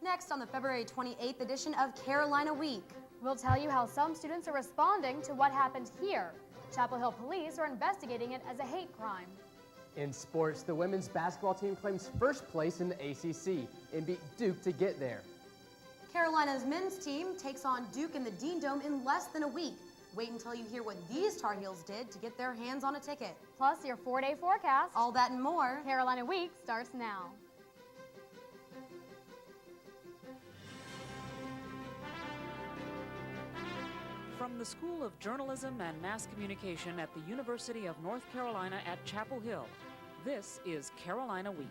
Next on the February 28th edition of Carolina Week. We'll tell you how some students are responding to what happened here. Chapel Hill police are investigating it as a hate crime. In sports, the women's basketball team claims first place in the ACC and beat Duke to get there. Carolina's men's team takes on Duke in the Dean Dome in less than a week. Wait until you hear what these Tar Heels did to get their hands on a ticket. Plus your 4-day forecast. All that and more. Carolina Week starts now. From the School of Journalism and Mass Communication at the University of North Carolina at Chapel Hill, this is Carolina Week.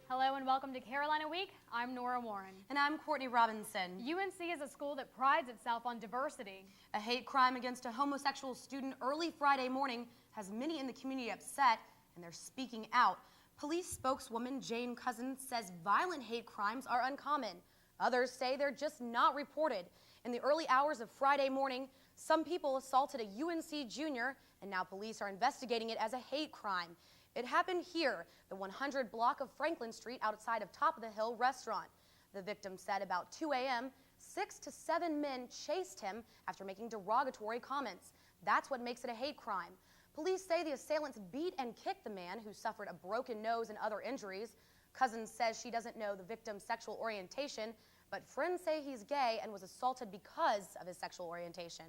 Hello and welcome to Carolina Week. I'm Nora Warren. And I'm Courtney Robinson. UNC is a school that prides itself on diversity. A hate crime against a homosexual student early Friday morning has many in the community upset, and they're speaking out. Police spokeswoman Jane Cousins says violent hate crimes are uncommon. Others say they're just not reported. In the early hours of Friday morning, some people assaulted a UNC junior, and now police are investigating it as a hate crime. It happened here, the 100 block of Franklin Street outside of Top of the Hill restaurant. The victim said about 2 a.m., 6 to 7 men chased him after making derogatory comments. That's what makes it a hate crime. Police say the assailants beat and kicked the man, who suffered a broken nose and other injuries. Cousins says she doesn't know the victim's sexual orientation, but friends say he's gay and was assaulted because of his sexual orientation.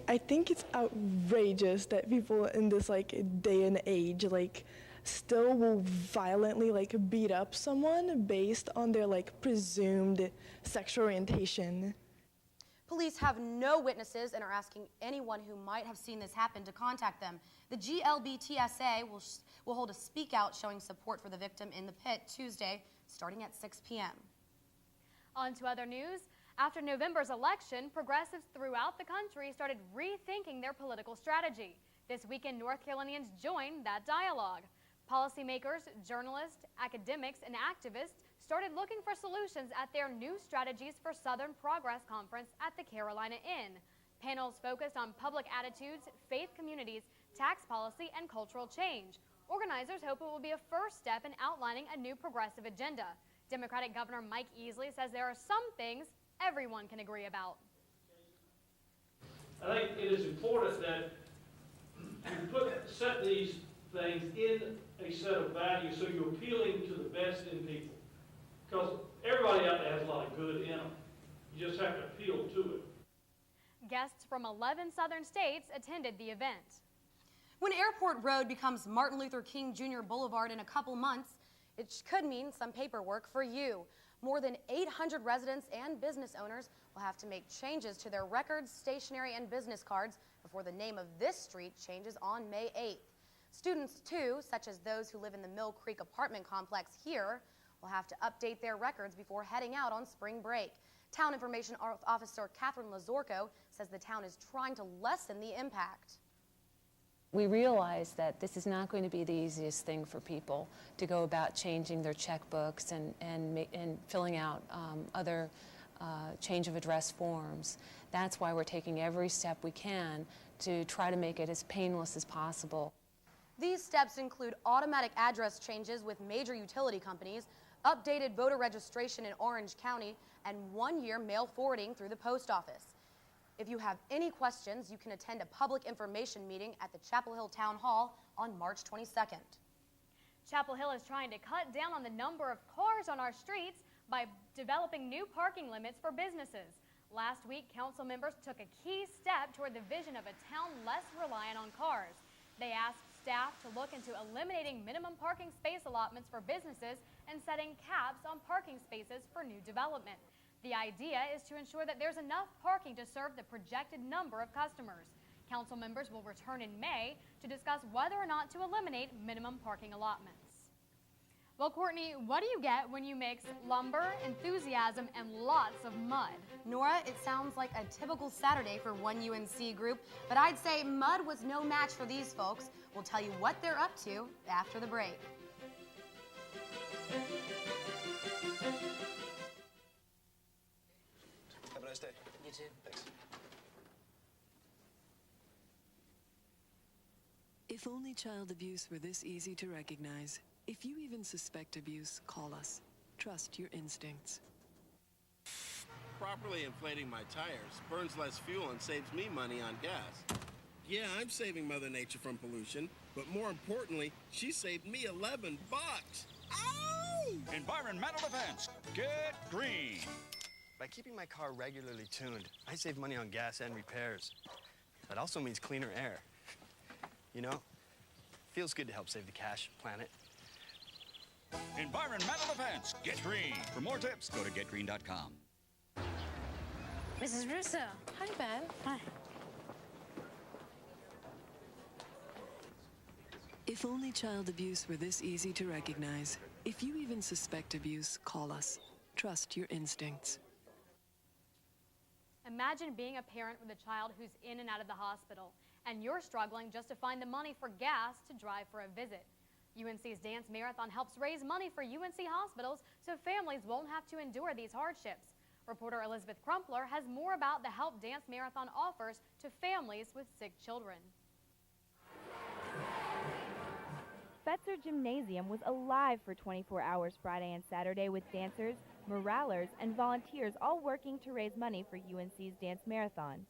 I think it's outrageous that people in this day and age still will violently beat up someone based on their presumed sexual orientation. Police have no witnesses and are asking anyone who might have seen this happen to contact them. The GLBTSA will hold a speak out showing support for the victim in the pit Tuesday starting at 6 p.m. On to other news. After November's election, progressives throughout the country started rethinking their political strategy. This weekend, North Carolinians joined that dialogue. Policymakers, journalists, academics, and activists started looking for solutions at their new Strategies for Southern Progress conference at the Carolina Inn. Panels focused on public attitudes, faith communities, tax policy, and cultural change. Organizers hope it will be a first step in outlining a new progressive agenda. Democratic Governor Mike Easley says there are some things everyone can agree about. I think it is important that you set these things in a set of values so you're appealing to the best in people. Because everybody out there has a lot of good in them. You just have to appeal to it. Guests from 11 southern states attended the event. When Airport Road becomes Martin Luther King Jr. Boulevard in a couple months, it could mean some paperwork for you. More than 800 residents and business owners will have to make changes to their records, stationery, and business cards before the name of this street changes on May 8th. Students, too, such as those who live in the Mill Creek apartment complex here, will have to update their records before heading out on spring break. Town Information Officer Catherine Lazorko says the town is trying to lessen the impact. We realize that this is not going to be the easiest thing for people to go about changing their checkbooks and filling out other change of address forms. That's why we're taking every step we can to try to make it as painless as possible. These steps include automatic address changes with major utility companies, updated voter registration in Orange County, and 1-year mail forwarding through the post office. If you have any questions, you can attend a public information meeting at the Chapel Hill Town Hall on March 22nd. Chapel Hill is trying to cut down on the number of cars on our streets by developing new parking limits for businesses. Last week, council members took a key step toward the vision of a town less reliant on cars. They asked staff to look into eliminating minimum parking space allotments for businesses and setting caps on parking spaces for new development. The idea is to ensure that there's enough parking to serve the projected number of customers. Council members will return in May to discuss whether or not to eliminate minimum parking allotments. Well, Courtney, what do you get when you mix lumber, enthusiasm, and lots of mud? Nora, it sounds like a typical Saturday for one UNC group, but I'd say mud was no match for these folks. We'll tell you what they're up to after the break. If only child abuse were this easy to recognize. If you even suspect abuse, call us. Trust your instincts. Properly inflating my tires burns less fuel and saves me money on gas. Yeah, I'm saving Mother Nature from pollution, but more importantly, she saved me $11. Ow! Environmental defense. Get green. By keeping my car regularly tuned, I save money on gas and repairs. That also means cleaner air. You know, feels good to help save the cash, planet. Environmental defense. Get green. For more tips, go to getgreen.com. Mrs. Russo. Hi, Ben. Hi. If only child abuse were this easy to recognize. If you even suspect abuse, call us. Trust your instincts. Imagine being a parent with a child who's in and out of the hospital, and you're struggling just to find the money for gas to drive for a visit. UNC's Dance Marathon helps raise money for UNC hospitals so families won't have to endure these hardships. Reporter Elizabeth Crumpler has more about the help Dance Marathon offers to families with sick children. Fetzer Gymnasium was alive for 24 hours Friday and Saturday with dancers, moralers, and volunteers all working to raise money for UNC's Dance Marathon.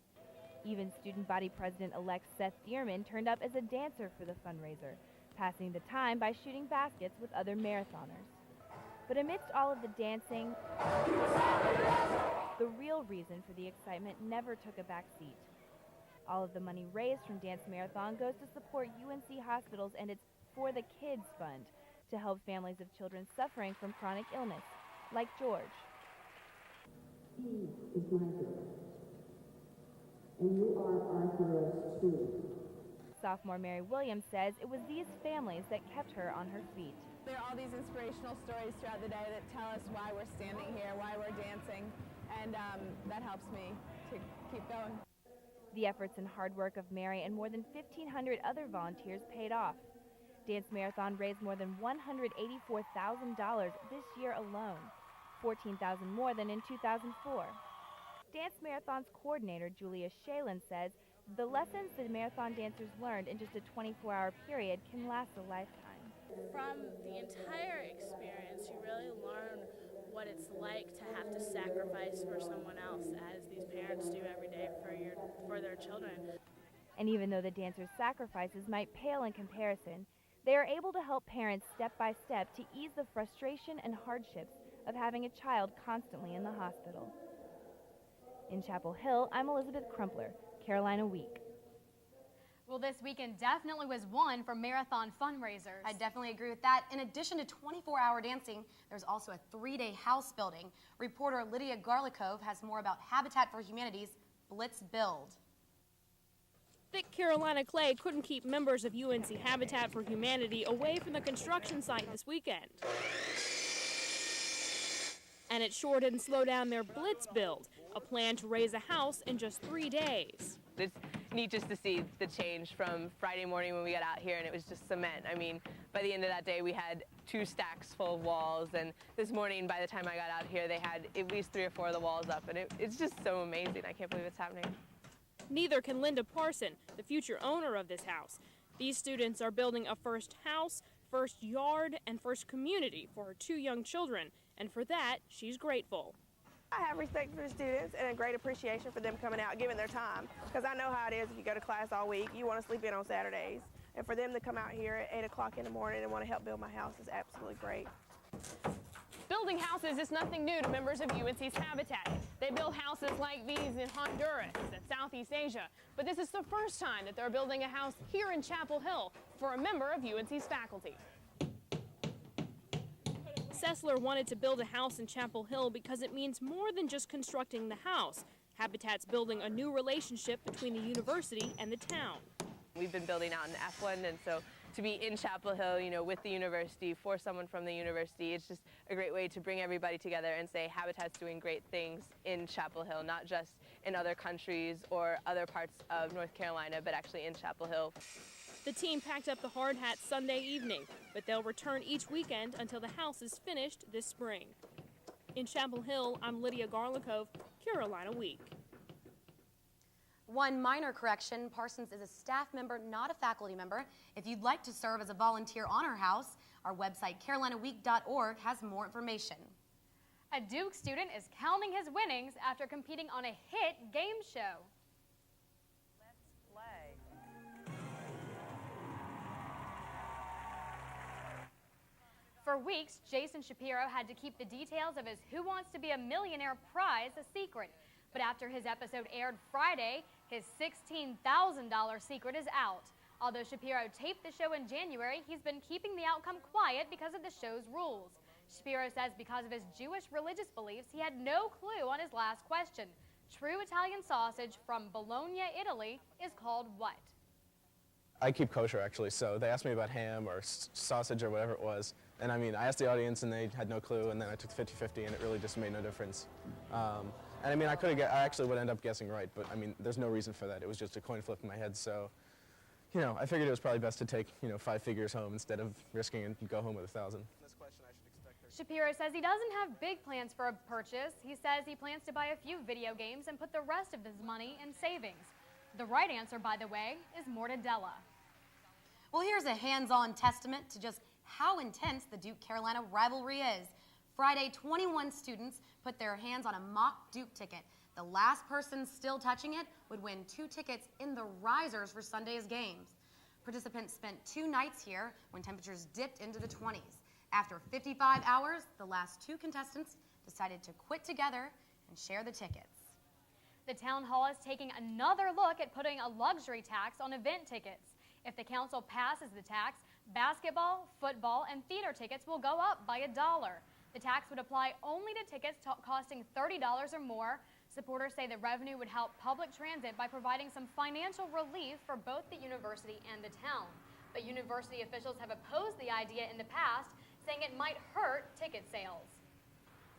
Even student body president-elect Seth Dearman turned up as a dancer for the fundraiser, passing the time by shooting baskets with other marathoners. But amidst all of the dancing, the real reason for the excitement never took a back seat. All of the money raised from Dance Marathon goes to support UNC hospitals and its For the Kids Fund to help families of children suffering from chronic illness, like George. He is my hero, and you are our heroes too. Sophomore Mary Williams says it was these families that kept her on her feet. There are all these inspirational stories throughout the day that tell us why we're standing here, why we're dancing, and that helps me to keep going. The efforts and hard work of Mary and more than 1,500 other volunteers paid off. Dance Marathon raised more than $184,000 this year alone, $14,000 more than in 2004. Dance Marathon's coordinator, Julia Shalin, says the lessons the marathon dancers learned in just a 24-hour period can last a lifetime. From the entire experience, you really learn what it's like to have to sacrifice for someone else, as these parents do every day for their children. And even though the dancers' sacrifices might pale in comparison, they are able to help parents step by step to ease the frustration and hardships of having a child constantly in the hospital. In Chapel Hill, I'm Elizabeth Crumpler, Carolina Week. Well, this weekend definitely was one for marathon fundraisers. I definitely agree with that. In addition to 24-hour dancing, there's also a 3-day house building. Reporter Lydia Garlikov has more about Habitat for Humanity's Blitz Build. Thick Carolina clay couldn't keep members of UNC Habitat for Humanity away from the construction site this weekend. And it sure didn't slow down their Blitz Build, a plan to raise a house in just 3 days. It's neat just to see the change from Friday morning when we got out here and it was just cement. I mean, by the end of that day we had 2 stacks full of walls, and this morning by the time I got out here they had at least 3 or 4 of the walls up, and it's just so amazing. I can't believe it's happening. Neither can Linda Parson, the future owner of this house. These students are building a first house, first yard, and first community for her 2 young children, and for that, she's grateful. I have respect for the students and a great appreciation for them coming out, giving their time, because I know how it is if you go to class all week, you want to sleep in on Saturdays. And for them to come out here at 8 o'clock in the morning and want to help build my house is absolutely great. Building houses is nothing new to members of UNC's Habitat. They build houses like these in Honduras and Southeast Asia, but this is the first time that they're building a house here in Chapel Hill for a member of UNC's faculty. Sessler wanted to build a house in Chapel Hill because it means more than just constructing the house. Habitat's building a new relationship between the university and the town. We've been building out in F1, and so to be in Chapel Hill, you know, with the university, for someone from the university, it's just a great way to bring everybody together and say Habitat's doing great things in Chapel Hill, not just in other countries or other parts of North Carolina, but actually in Chapel Hill. The team packed up the hard hats Sunday evening, but they'll return each weekend until the house is finished this spring. In Chapel Hill, I'm Lydia Garlikov, Carolina Week. One minor correction, Parsons is a staff member, not a faculty member. If you'd like to serve as a volunteer on our house, our website, carolinaweek.org, has more information. A Duke student is counting his winnings after competing on a hit game show. Let's play. For weeks, Jason Shapiro had to keep the details of his Who Wants to Be a Millionaire prize a secret. But after his episode aired Friday, his $16,000 secret is out. Although Shapiro taped the show in January, he's been keeping the outcome quiet because of the show's rules. Shapiro says because of his Jewish religious beliefs, he had no clue on his last question. True Italian sausage from Bologna, Italy is called what? I keep kosher, actually, so they asked me about ham or sausage or whatever it was. And I mean, I asked the audience and they had no clue, and then I took 50-50 and it really just made no difference. And I mean, I actually would end up guessing right, but I mean, there's no reason for that. It was just a coin flip in my head, so, you know, I figured it was probably best to take, 5 figures home instead of risking and go home with 1,000. Shapiro says he doesn't have big plans for a purchase. He says he plans to buy a few video games and put the rest of his money in savings. The right answer, by the way, is mortadella. Well, here's a hands-on testament to just how intense the Duke-Carolina rivalry is. Friday, 21 students put their hands on a mock Duke ticket. The last person still touching it would win 2 tickets in the risers for Sunday's games. Participants spent 2 nights here when temperatures dipped into the 20s. After 55 hours, the last 2 contestants decided to quit together and share the tickets. The town hall is taking another look at putting a luxury tax on event tickets. If the council passes the tax, basketball, football, and theater tickets will go up by $1. The tax would apply only to tickets costing $30 or more. Supporters say the revenue would help public transit by providing some financial relief for both the university and the town. But university officials have opposed the idea in the past, saying it might hurt ticket sales.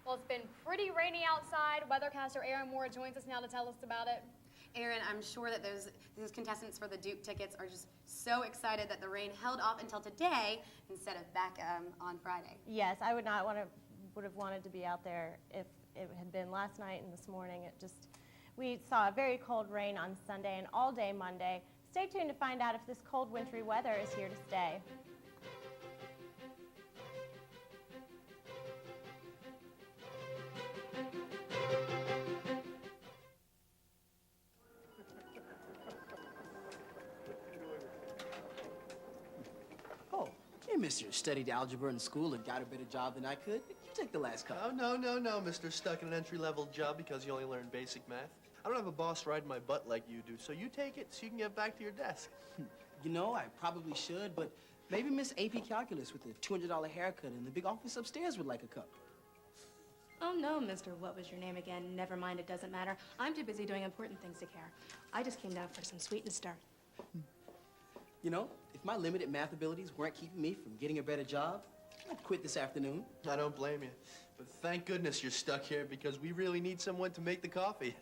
Well, it's been pretty rainy outside. Weathercaster Aaron Moore joins us now to tell us about it. Aaron, I'm sure that those contestants for the Duke tickets are just so excited that the rain held off until today instead of back on Friday. Yes, I would have wanted to be out there if it had been last night and this morning. We saw a very cold rain on Sunday and all day Monday. Stay tuned to find out if this cold wintry weather is here to stay. Hey, mister, studied algebra in school and got a better job than I could. You take the last couple. Oh, no, mister. Stuck in an entry-level job because you only learned basic math. I don't have a boss riding my butt like you do, so you take it so you can get back to your desk. You know, I probably should, but maybe Miss AP Calculus with a $200 haircut in the big office upstairs would like a cup. Oh, no, mister. What was your name again? Never mind, it doesn't matter. I'm too busy doing important things to care. I just came down for some sweet and start. You know, if my limited math abilities weren't keeping me from getting a better job, I'd quit this afternoon. I don't blame you. But thank goodness you're stuck here because we really need someone to make the coffee.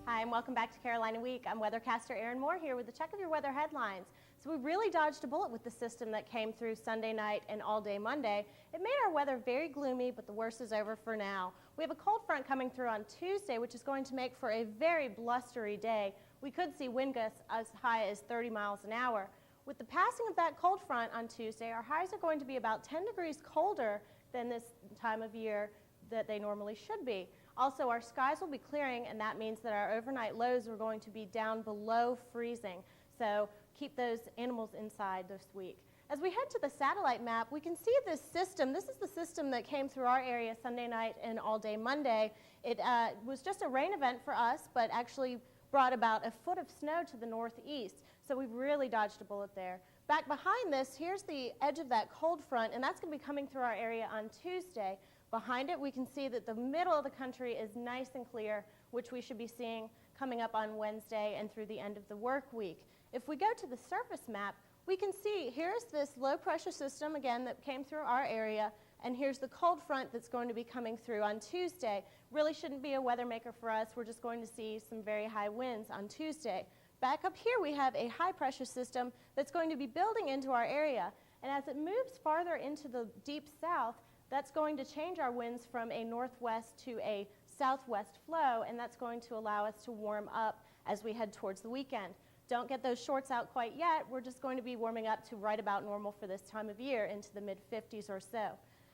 Hi, and welcome back to Carolina Week. I'm weathercaster Aaron Moore here with a check of your weather headlines. So we really dodged a bullet with the system that came through Sunday night and all day Monday. It made our weather very gloomy, but the worst is over for now. We have a cold front coming through on Tuesday, which is going to make for a very blustery day. We could see wind gusts as high as 30 miles an hour. With the passing of that cold front on Tuesday, our highs are going to be about 10 degrees colder than this time of year that they normally should be. Also, our skies will be clearing, and that means that our overnight lows are going to be down below freezing. So keep those animals inside this week. As we head to the satellite map, we can see this system. This is the system that came through our area Sunday night and all day Monday. It was just a rain event for us, but actually brought about a foot of snow to the northeast. So we've really dodged a bullet there. Back behind this, here's the edge of that cold front, and that's going to be coming through our area on Tuesday. Behind it, we can see that the middle of the country is nice and clear, which we should be seeing coming up on Wednesday and through the end of the work week. If we go to the surface map, we can see here's this low pressure system, again, that came through our area, And here's the cold front that's going to be coming through on Tuesday. Really shouldn't be a weather maker for us. We're just going to see some very high winds on Tuesday. Back up here we have a high pressure system that's going to be building into our area. And as it moves farther into the deep south, that's going to change our winds from a northwest to a southwest flow, and that's going to allow us to warm up as we head towards the weekend. Don't get those shorts out quite yet. We're just going to be warming up to right about normal for this time of year, into the mid-50s or so.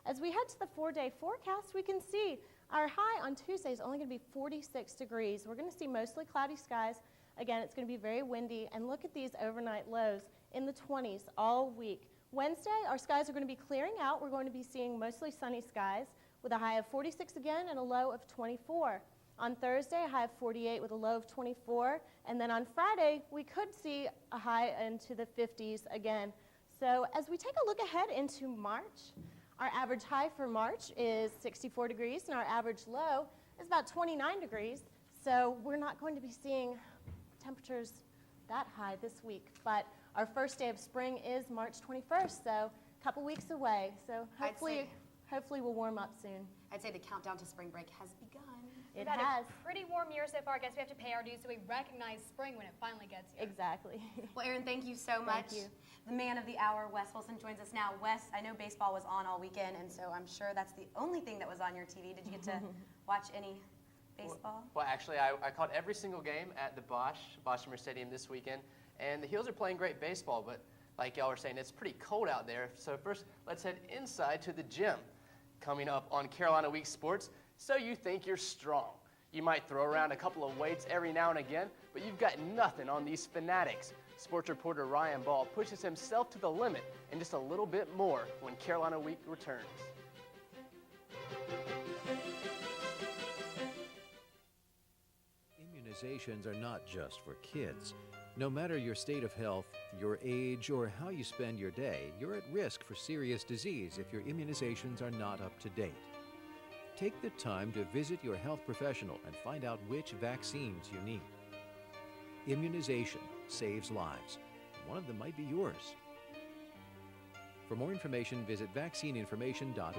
As we head to the 4-day forecast, we can see our high on Tuesday is only going to be 46 degrees. We're going to see mostly cloudy skies. Again, it's going to be very windy, and look at these overnight lows in the 20s all week. Wednesday, our skies are going to be clearing out. We're going to be seeing mostly sunny skies with a high of 46 again and a low of 24. On Thursday, a high of 48 with a low of 24. And then on Friday, we could see a high into the 50s again. So as we take a look ahead into March, our average high for March is 64 degrees, and our average low is about 29 degrees. So we're not going to be seeing temperatures that high this week. But our first day of spring is March 21st, so a couple weeks away. So hopefully we'll warm up soon. I'd say the countdown to spring break has begun. It We've had has. a pretty warm year so far. I guess we have to pay our dues so we recognize spring when it finally gets here. Exactly. Well, Erin, thank you so much. Thank you. The man of the hour, Wes Wilson, joins us now. Wes, I know baseball was on all weekend, and so I'm sure that's the only thing that was on your TV. Did you get to watch any baseball? Well, actually, I caught every single game at the Boston Stadium this weekend, and the Heels are playing great baseball, but like y'all were saying, it's pretty cold out there. So first, let's head inside to the gym. Coming up on Carolina Week Sports, So You Think You're Strong. You might throw around a couple of weights every now and again, but you've got nothing on these fanatics. Sports reporter Ryan Ball pushes himself to the limit and just a little bit more when Carolina Week returns. Immunizations are not just for kids. No matter your state of health, your age, or how you spend your day, you're at risk for serious disease if your immunizations are not up to date. Take the time to visit your health professional and find out which vaccines you need. Immunization saves lives. One of them might be yours. For more information, visit vaccineinformation.org.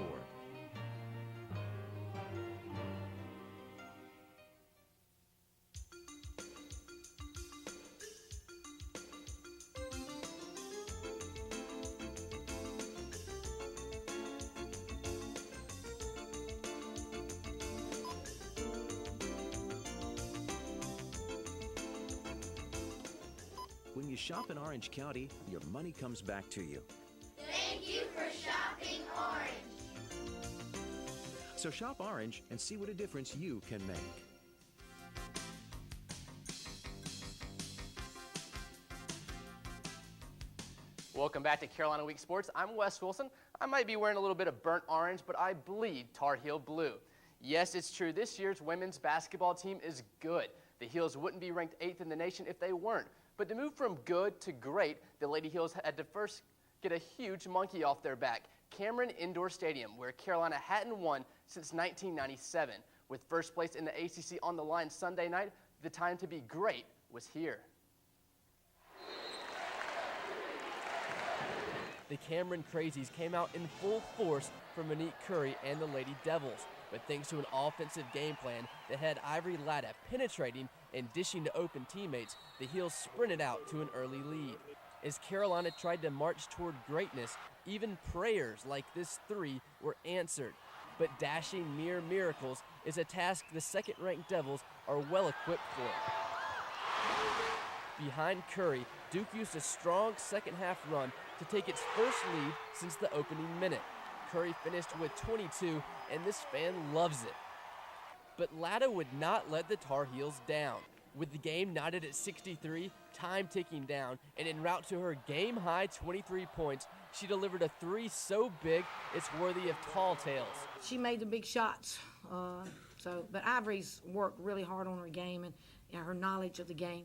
When you shop in Orange County, your money comes back to you. Thank you for shopping Orange. So shop Orange and see what a difference you can make. Welcome back to Carolina Week Sports. I'm Wes Wilson. I might be wearing a little bit of burnt orange, but I bleed Tar Heel blue. Yes, it's true. This year's women's basketball team is good. The Heels wouldn't be ranked 8th in the nation if they weren't. But to move from good to great, the Lady Heels had to first get a huge monkey off their back, Cameron Indoor Stadium, where Carolina hadn't won since 1997. With first place in the ACC on the line Sunday night, the time to be great was here. The Cameron Crazies came out in full force for Monique Curry and the Lady Devils, but thanks to an offensive game plan that had Ivory Latta penetrating and dishing to open teammates, the Heels sprinted out to an early lead. As Carolina tried to march toward greatness, even prayers like this three were answered. But dashing near miracles is a task the second-ranked Devils are well equipped for. Behind Curry, Duke used a strong second-half run to take its first lead since the opening minute. Curry finished with 22, and this fan loves it. But Latta would not let the Tar Heels down. With the game knotted at 63, time ticking down, and en route to her game-high 23 points, she delivered a three so big it's worthy of tall tales. She made the big shots, but Ivory's worked really hard on her game and her knowledge of the game,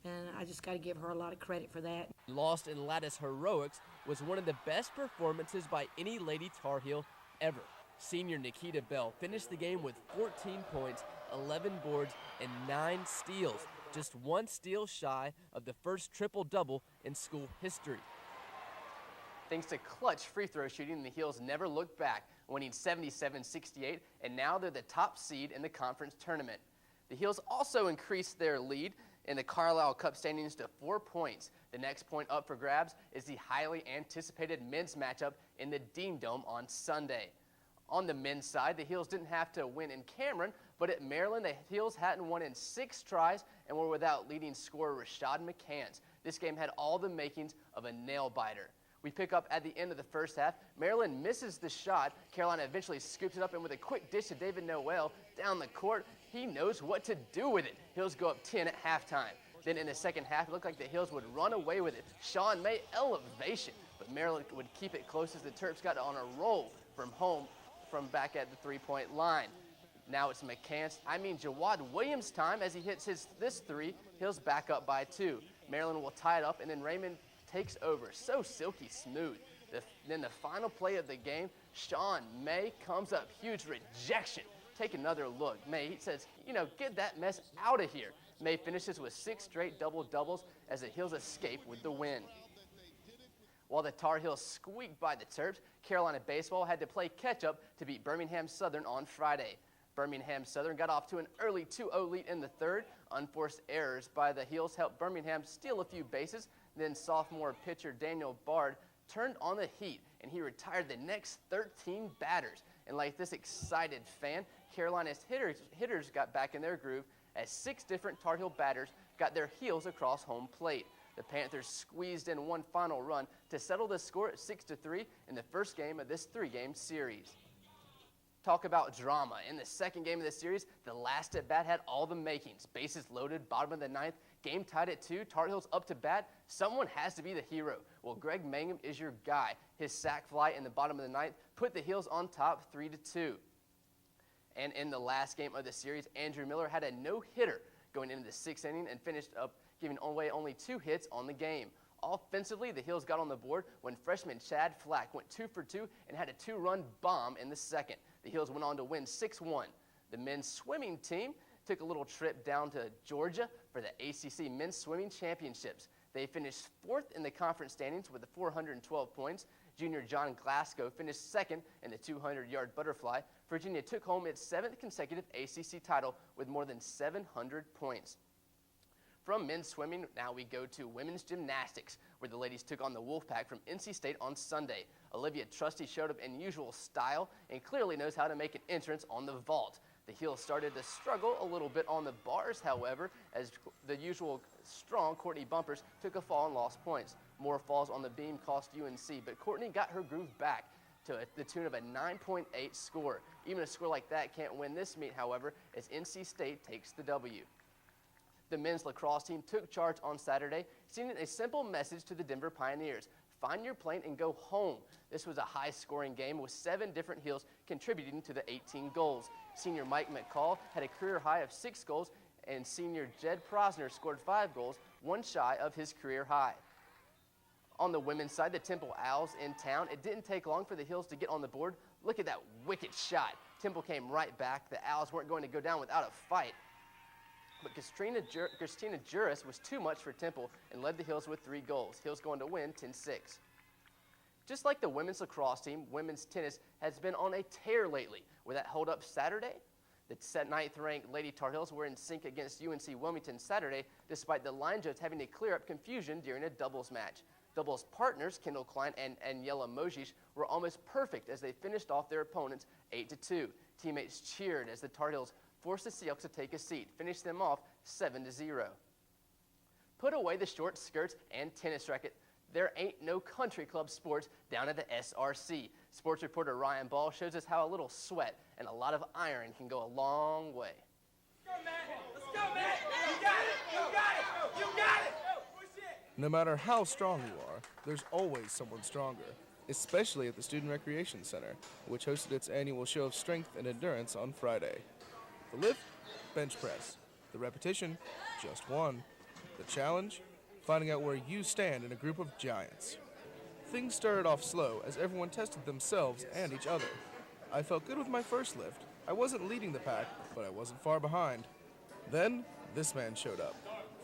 and I just got to give her a lot of credit for that. Lost in Latta's heroics was one of the best performances by any Lady Tar Heel ever. Senior Nikita Bell finished the game with 14 points, 11 boards, and 9 steals, just one steal shy of the first triple-double in school history. Thanks to clutch free throw shooting, the Heels never looked back, winning 77-68, and now they're the top seed in the conference tournament. The Heels also increased their lead in the Carlisle Cup standings to 4 points. The next point up for grabs is the highly anticipated men's matchup in the Dean Dome on Sunday. On the men's side, the Heels didn't have to win in Cameron, but at Maryland, the Heels hadn't won in 6 tries and were without leading scorer Rashad McCants. This game had all the makings of a nail-biter. We pick up at the end of the first half. Maryland misses the shot. Carolina eventually scoops it up, and with a quick dish to David Noel down the court, he knows what to do with it. Heels go up 10 at halftime. Then in the second half, it looked like the Heels would run away with it. Sean May elevation, but Maryland would keep it close as the Terps got on a roll from back at the three-point line. Now it's Jawad Williams' time as he hits this three. Heels back up by 2. Maryland will tie it up, and then Raymond takes over. So silky smooth. Then the final play of the game, Sean May comes up. Huge rejection. Take another look. May, he says, get that mess out of here. May finishes with 6 straight double-doubles as the Heels escape with the win. While the Tar Heels squeaked by the Terps, Carolina baseball had to play catch-up to beat Birmingham Southern on Friday. Birmingham Southern got off to an early 2-0 lead in the third. Unforced errors by the Heels helped Birmingham steal a few bases. Then sophomore pitcher Daniel Bard turned on the heat, and he retired the next 13 batters. And like this excited fan, Carolina's hitters got back in their groove as 6 different Tar Heel batters got their heels across home plate. The Panthers squeezed in one final run to settle the score at 6-3 in the first game of this 3-game series. Talk about drama. In the second game of the series, the last at bat had all the makings. Bases loaded, bottom of the 9th, game tied at 2, Tar Heels up to bat. Someone has to be the hero. Well, Greg Mangum is your guy. His sac fly in the bottom of the 9th put the Heels on top 3-2. And in the last game of the series, Andrew Miller had a no-hitter going into the 6th inning and finished up giving away only 2 hits on the game. Offensively, the Heels got on the board when freshman Chad Flack went 2 for 2 and had a 2-run bomb in the second. The Heels went on to win 6-1. The men's swimming team took a little trip down to Georgia for the ACC Men's Swimming Championships. They finished 4th in the conference standings with 412 points. Junior John Glasgow finished 2nd in the 200-yard butterfly. Virginia took home its 7th consecutive ACC title with more than 700 points. From men's swimming, now we go to women's gymnastics, where the ladies took on the Wolfpack from NC State on Sunday. Olivia Trusty showed up in usual style and clearly knows how to make an entrance on the vault. The Heels started to struggle a little bit on the bars, however, as the usual strong Courtney Bumpers took a fall and lost points. More falls on the beam cost UNC, but Courtney got her groove back to the tune of a 9.8 score. Even a score like that can't win this meet, however, as NC State takes the W. The men's lacrosse team took charge on Saturday, sending a simple message to the Denver Pioneers. Find your plane and go home. This was a high-scoring game with 7 different Heels contributing to the 18 goals. Senior Mike McCall had a career high of 6 goals, and senior Jed Prosner scored 5 goals, one shy of his career high. On the women's side, the Temple Owls in town. It didn't take long for the Heels to get on the board. Look at that wicked shot. Temple came right back. The Owls weren't going to go down without a fight. But Christina Juris was too much for Temple and led the Heels with 3 goals. Heels going to win 10-6. Just like the women's lacrosse team, women's tennis has been on a tear lately. With that hold up Saturday, the 9th-ranked Lady Tar Heels were in sync against UNC Wilmington Saturday, despite the line judge having to clear up confusion during a doubles match. Doubles partners, Kendall Klein and Aniela Mojic, were almost perfect as they finished off their opponents 8-2. Teammates cheered as the Tar Heels forced the Seahawks to take a seat, finished them off 7-0. Put away the short skirts and tennis racket. There ain't no country club sports down at the SRC. Sports reporter Ryan Ball shows us how a little sweat and a lot of iron can go a long way. Let's go, Matt! Let's go, Matt! You got it! You got it! You got it! No matter how strong you are, there's always someone stronger, especially at the Student Recreation Center, which hosted its annual show of strength and endurance on Friday. The lift, bench press. The repetition, just 1. The challenge, finding out where you stand in a group of giants. Things started off slow as everyone tested themselves and each other. I felt good with my first lift. I wasn't leading the pack, but I wasn't far behind. Then, this man showed up.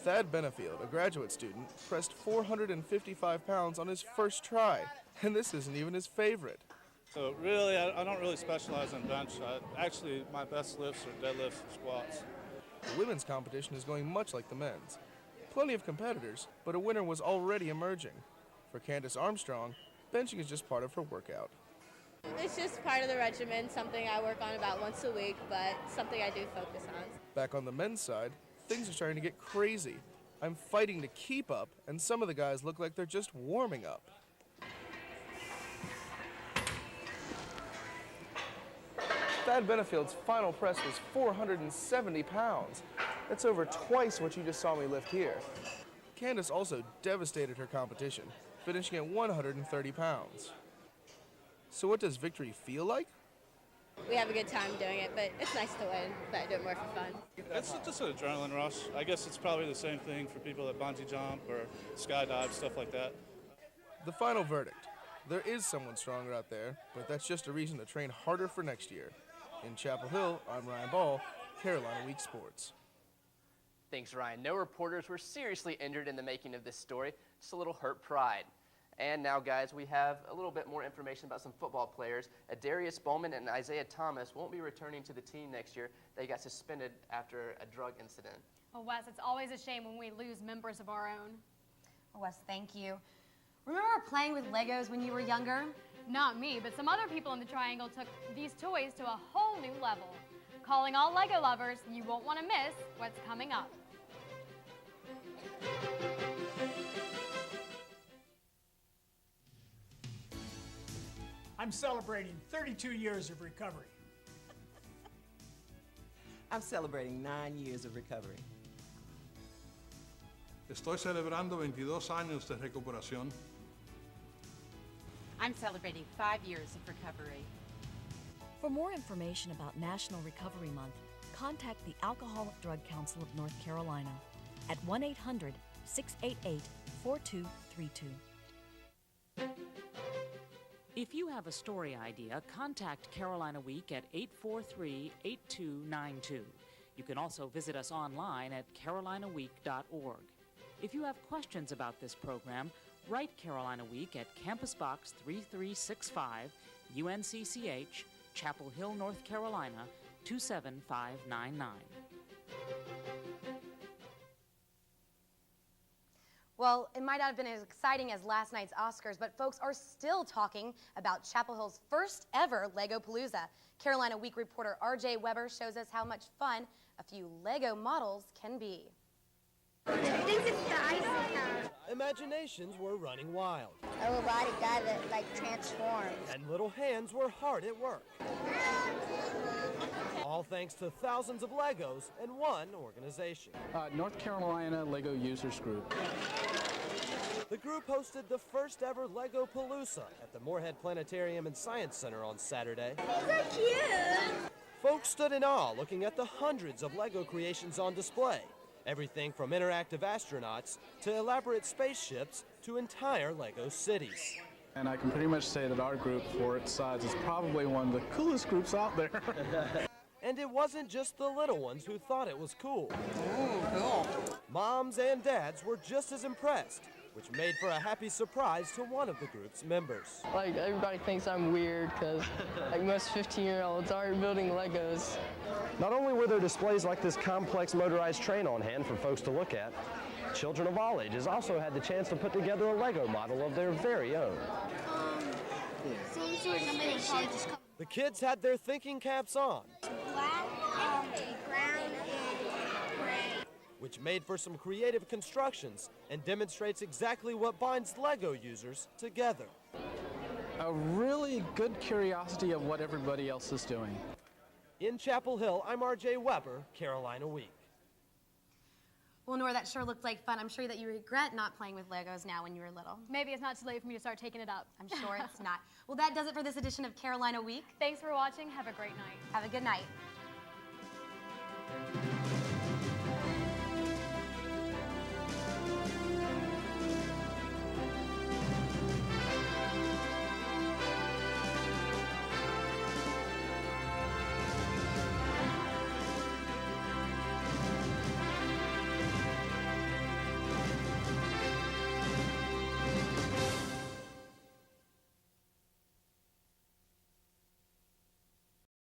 Thad Benefield, a graduate student, pressed 455 pounds on his first try, and this isn't even his favorite. So really, I don't really specialize in bench. Actually, my best lifts are deadlifts and squats. The women's competition is going much like the men's. Plenty of competitors, but a winner was already emerging. For Candace Armstrong, benching is just part of her workout. It's just part of the regimen, something I work on about once a week, but something I do focus on. Back on the men's side, things are starting to get crazy. I'm fighting to keep up, and some of the guys look like they're just warming up. Thad Benefield's final press was 470 pounds. That's over twice what you just saw me lift here. Candace also devastated her competition, finishing at 130 pounds. So what does victory feel like? We have a good time doing it, but it's nice to win, but I do it more for fun. It's just an adrenaline rush. I guess it's probably the same thing for people that bungee jump or skydive, stuff like that. The final verdict. There is someone stronger out there, but that's just a reason to train harder for next year. In Chapel Hill, I'm Ryan Ball, Carolina Week Sports. Thanks, Ryan. No reporters were seriously injured in the making of this story, just a little hurt pride. And now, guys, we have a little bit more information about some football players. Darius Bowman and Isaiah Thomas won't be returning to the team next year. They got suspended after a drug incident. Well, Wes, it's always a shame when we lose members of our own. Wes, thank you. Remember playing with Legos when you were younger? Not me, but some other people in the Triangle took these toys to a whole new level. Calling all Lego lovers, you won't want to miss what's coming up. I'm celebrating 32 years of recovery. I'm celebrating 9 years of recovery. Estoy celebrando 22 años de recuperación. I'm celebrating 5 years of recovery. For more information about National Recovery Month, contact the Alcoholic Drug Council of North Carolina at 1-800-688-4232. If you have a story idea, contact Carolina Week at 843-8292. You can also visit us online at carolinaweek.org. If you have questions about this program, write Carolina Week at Campus Box 3365, UNCCH, Chapel Hill, North Carolina, 27599. Well, it might not have been as exciting as last night's Oscars, but folks are still talking about Chapel Hill's first ever Legopalooza. Carolina Week reporter RJ Weber shows us how much fun a few Lego models can be. Imaginations were running wild. A robotic guy that transforms. And little hands were hard at work. All thanks to thousands of Legos and one organization. North Carolina Lego Users Group. The group hosted the first ever Legopalooza at the Moorhead Planetarium and Science Center on Saturday. These are cute. Folks stood in awe looking at the hundreds of Lego creations on display. Everything from interactive astronauts to elaborate spaceships to entire Lego cities. And I can pretty much say that our group, for its size, is probably one of the coolest groups out there. And it wasn't just the little ones who thought it was cool. Ooh, cool. Moms and dads were just as impressed, which made for a happy surprise to one of the group's members. Like, everybody thinks I'm weird because most 15-year-olds aren't building Legos. Not only were there displays like this complex motorized train on hand for folks to look at, children of all ages also had the chance to put together a Lego model of their very own. The kids had their thinking caps on, Black, brown, and gray. which made for some creative constructions and demonstrates exactly what binds Lego users together. A really good curiosity of what everybody else is doing. In Chapel Hill, I'm RJ Weber, Carolina Week. Well, Nora, that sure looked like fun. I'm sure that you regret not playing with Legos now when you were little. Maybe it's not too late for me to start taking it up. I'm sure it's not. Well, that does it for this edition of Carolina Week. Thanks for watching. Have a great night. Have a good night.